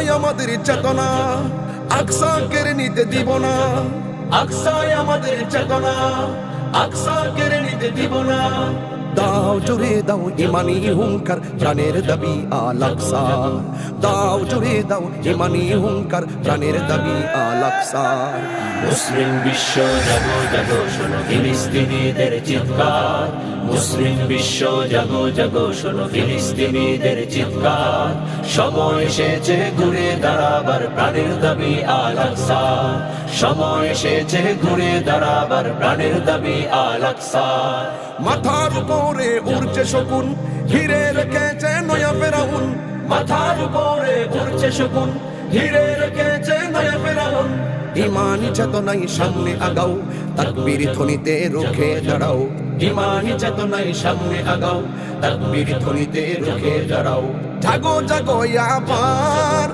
আকসায় আমাদের চেতনা, আকসা কেড়ে নিতে দিব না। আকসায় আমাদের চেতনা, আকসা কেড়ে নিতে দিব না। দাও জোরে দাও ইমানি হুঙ্কার, প্রাণের দাবি আল আকসা। দাও জোরে দাও ইমানি হুঙ্কার, প্রাণের দাবি আল আকসা। মুসলিম বিশ্ব জাগো জাগো শোনো ফিলিস্তিনিদের চিৎকার। মুসলিম বিশ্ব জাগো জাগো শোনো ফিলিস্তিনিদের চিৎকার। সময় এসেছে ঘুরে দাঁড়াবার, প্রাণের দাবি আল আকসা। সময় এসেছে ঘুরে দাঁড়াবার, প্রাণের দাবি আল আকসা। মাথার উপরে উড়ছে শকুন, ঘিরে রেখেছে নয়া ফেরাউন। মাথার উপরে উড়ছে শকুন, ঘিরে রেখেছে নয়া ফেরাউন। ইমানি চেতনায় সামনে আগাও, তাকবীর ধ্বনিতে রুখে দাঁড়াও। ইমানি চেতনায় সামনে আগাও, তাকবীর ধ্বনিতে রুখে দাঁড়াও। জাগো জাগো আবার